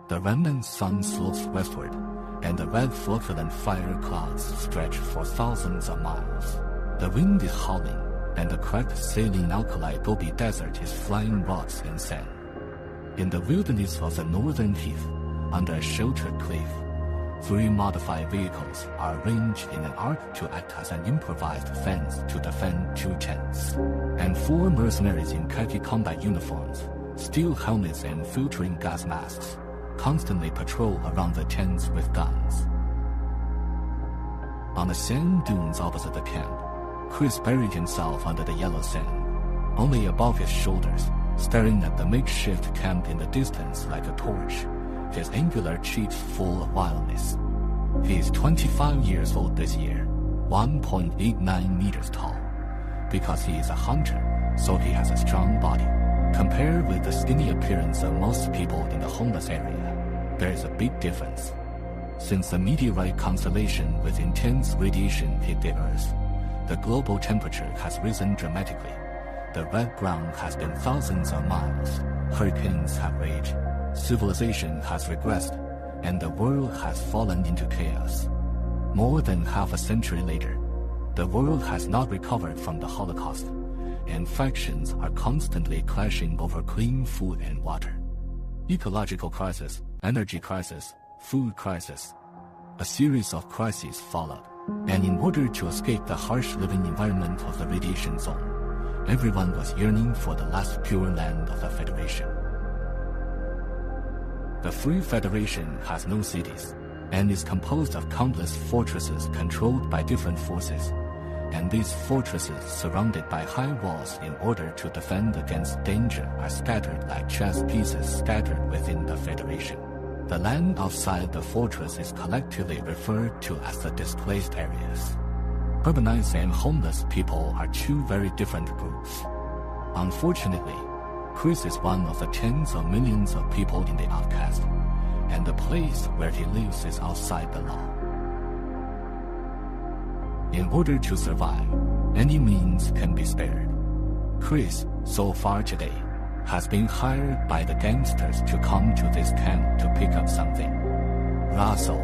The remnant sun slopes westward, and the red flocculent fire clouds stretch for thousands of miles. The wind is howling, and the cracked saline alkali Gobi Desert is flying rocks and sand. In the wilderness of the northern heath, under a sheltered cliff, 3 modified vehicles are arranged in an arc to act as an improvised fence to defend 2 tents. And 4 mercenaries in khaki combat uniforms, steel helmets and filtering gas masks, constantly patrol around the tents with guns. On the sand dunes opposite the camp, Chris buried himself under the yellow sand, only above his shoulders, staring at the makeshift camp in the distance like a torch, his angular cheeks full of wildness. He is 25 years old this year, 1.89 meters tall. Because he is a hunter, so he has a strong body. Compared with the skinny appearance of most people in the homeless area, there is a big difference. Since the meteorite constellation with intense radiation hit the Earth, the global temperature has risen dramatically. The red ground has been thousands of miles. Hurricanes have raged. Civilization has regressed, and the world has fallen into chaos. More than half a century later, the world has not recovered from the Holocaust, and factions are constantly clashing over clean food and water. Ecological crisis, energy crisis, food crisis. A series of crises followed, and in order to escape the harsh living environment of the radiation zone, everyone was yearning for the last pure land of the Federation. The Free Federation has no cities, and is composed of countless fortresses controlled by different forces, and these fortresses surrounded by high walls in order to defend against danger are scattered like chess pieces scattered within the Federation. The land outside the fortress is collectively referred to as the displaced areas. Urbanized and homeless people are 2 very different groups. Unfortunately, Chris is one of the tens of millions of people in the outcast, and the place where he lives is outside the law. In order to survive, any means can be spared. Chris, so far today, has been hired by the gangsters to come to this camp to pick up something. Russell.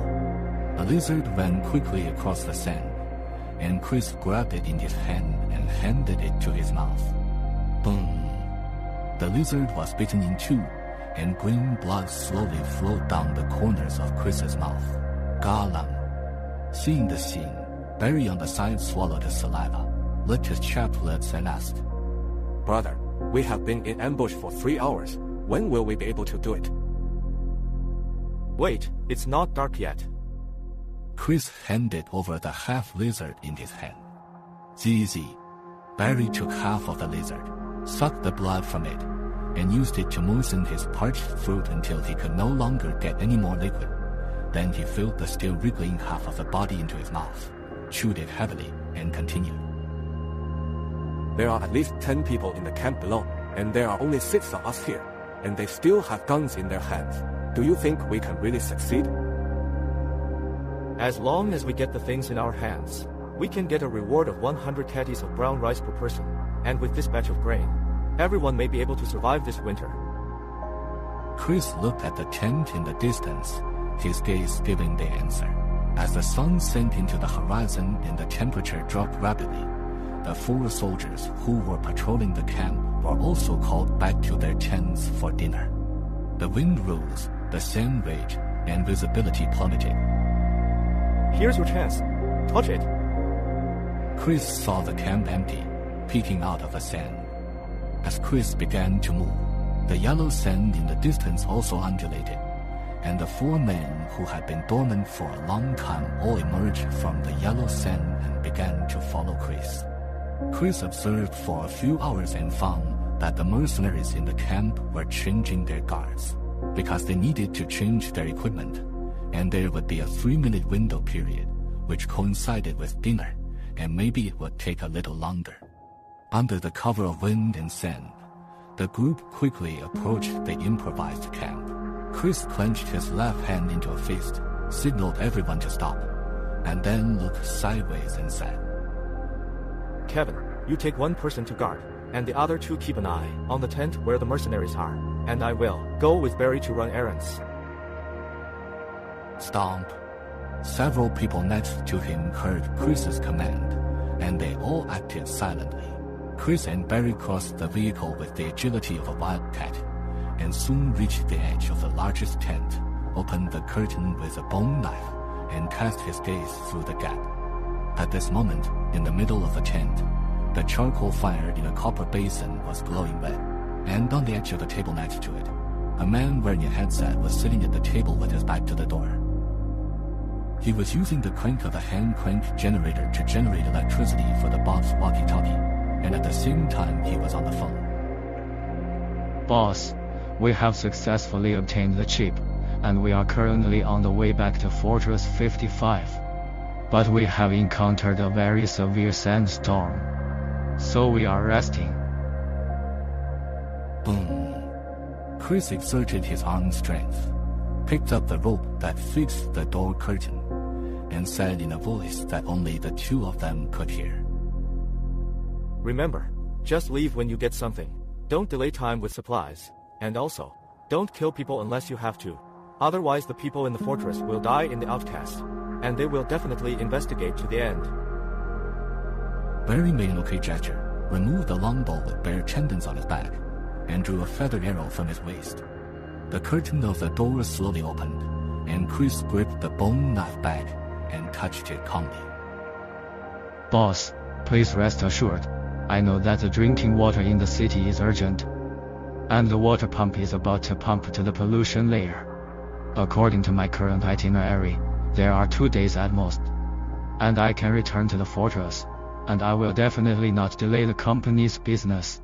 A lizard ran quickly across the sand, and Chris grabbed it in his hand and handed it to his mouth. Boom. The lizard was bitten in 2, and green blood slowly flowed down the corners of Chris's mouth. Galam. Seeing the scene, Barry on the side swallowed his saliva, licked his chapped lips and asked, "Brother, we have been in ambush for 3 hours. When will we be able to do it?" "Wait, it's not dark yet." Chris handed over the half-lizard in his hand. Easy. Barry took half of the lizard, sucked the blood from it, and used it to moisten his parched throat until he could no longer get any more liquid. Then he filled the still wriggling half of the body into his mouth, chewed it heavily, and continued. "There are at least 10 people in the camp below, and there are only 6 of us here, and they still have guns in their hands. Do you think we can really succeed?" "As long as we get the things in our hands, we can get a reward of 100 caddies of brown rice per person, and with this batch of grain, everyone may be able to survive this winter." Chris looked at the tent in the distance, his gaze giving the answer. As the sun sank into the horizon and the temperature dropped rapidly, the 4 soldiers who were patrolling the camp were also called back to their tents for dinner. The wind rose, the sand raged, and visibility plummeted. "Here's your chance. Touch it." Chris saw the camp empty, peeking out of the sand. As Chris began to move, the yellow sand in the distance also undulated, and the 4 men who had been dormant for a long time all emerged from the yellow sand and began to follow Chris. Chris observed for a few hours and found that the mercenaries in the camp were changing their guards, because they needed to change their equipment, and there would be a 3-minute window period, which coincided with dinner, and maybe it would take a little longer. Under the cover of wind and sand, the group quickly approached the improvised camp. Chris clenched his left hand into a fist, signaled everyone to stop, and then looked sideways and said, "Kevin, you take 1 person to guard, and the other 2 keep an eye on the tent where the mercenaries are, and I will go with Barry to run errands." Stomp. Several people next to him heard Chris's command, and they all acted silently. Chris and Barry crossed the vehicle with the agility of a wildcat, and soon reached the edge of the largest tent, opened the curtain with a bone knife, and cast his gaze through the gap. At this moment, in the middle of the tent, the charcoal fire in a copper basin was glowing red, and on the edge of the table next to it, a man wearing a headset was sitting at the table with his back to the door. He was using the crank of a hand crank generator to generate electricity for the Bob's walkie-talkie, and at the same time he was on the phone. Boss, we have successfully obtained the chip, and we are currently on the way back to Fortress 55. But we have encountered a very severe sandstorm, so we are resting. Boom. Chris exerted his arm strength, picked up the rope that fixed the door curtain, and said in a voice that only the two of them could hear. Remember, just leave when you get something. Don't delay time with supplies. And also, don't kill people unless you have to. Otherwise the people in the fortress will die in the outcast, and they will definitely investigate to the end. Barry made an okay gesture, removed the longbow with bare tendons on his back, and drew a feathered arrow from his waist. The curtain of the door slowly opened, and Chris gripped the bone knife back and touched it calmly. Boss, please rest assured. I know that the drinking water in the city is urgent, and the water pump is about to pump to the pollution layer. According to my current itinerary, there are 2 days at most, and I can return to the fortress, and I will definitely not delay the company's business.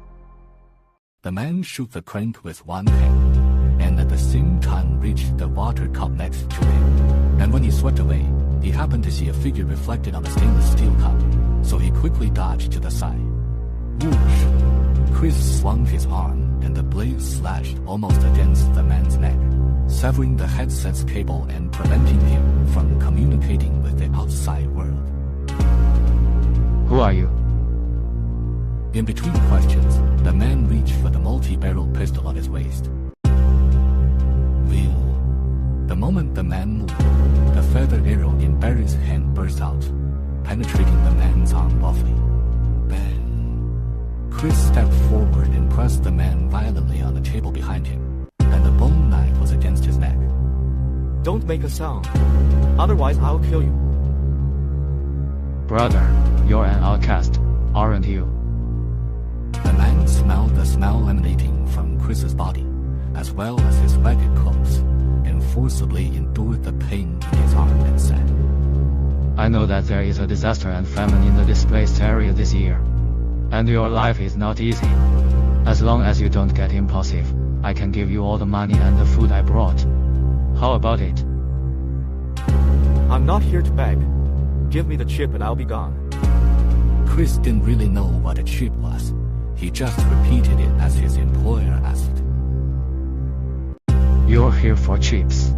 The man shook the crank with one hand, and at the same time reached the water cup next to him. And when he swept away, he happened to see a figure reflected on the stainless steel cup, so he quickly dodged to the side. Whoosh! Chris swung his arm, and the blade slashed almost against the man's neck, severing the headset's cable and preventing him from communicating with the outside world. Who are you? In between questions, the man reached for the multi-barrel pistol on his waist. Wheel. The moment the man moved, the feathered arrow in Barry's hand burst out, penetrating the man's arm roughly. Bang. Chris stepped forward and pressed the man violently on the table behind him, and the bone knife was against his neck. Don't make a sound, otherwise I'll kill you. Brother, you're an outcast, aren't you? The man smelled the smell emanating from Chris's body, as well as his ragged clothes, and forcibly endured the pain in his arm and said, I know that there is a disaster and famine in the displaced area this year, and your life is not easy. As long as you don't get impulsive, I can give you all the money and the food I brought. How about it? I'm not here to beg. Give me the chip and I'll be gone. Chris didn't really know what a chip was. He just repeated it as his employer asked. You're here for chips.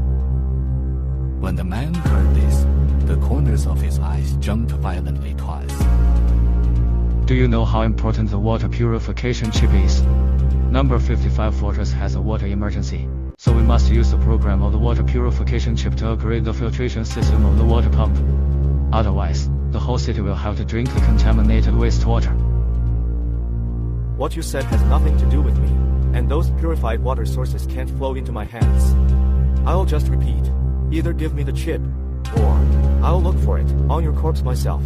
When the man heard this, the corners of his eyes jumped violently twice. Do you know how important the water purification chip is? Number 55 Fortress has a water emergency, so we must use the program of the water purification chip to upgrade the filtration system of the water pump. Otherwise, the whole city will have to drink the contaminated wastewater. What you said has nothing to do with me, and those purified water sources can't flow into my hands. I'll just repeat, either give me the chip, or I'll look for it on your corpse myself.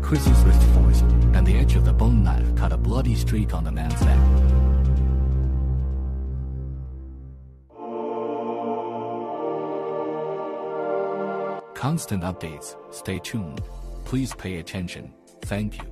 Chris's wrist forced, and the edge of the bone knife cut a bloody streak on the man's neck. Constant updates. Stay tuned. Please pay attention. Thank you.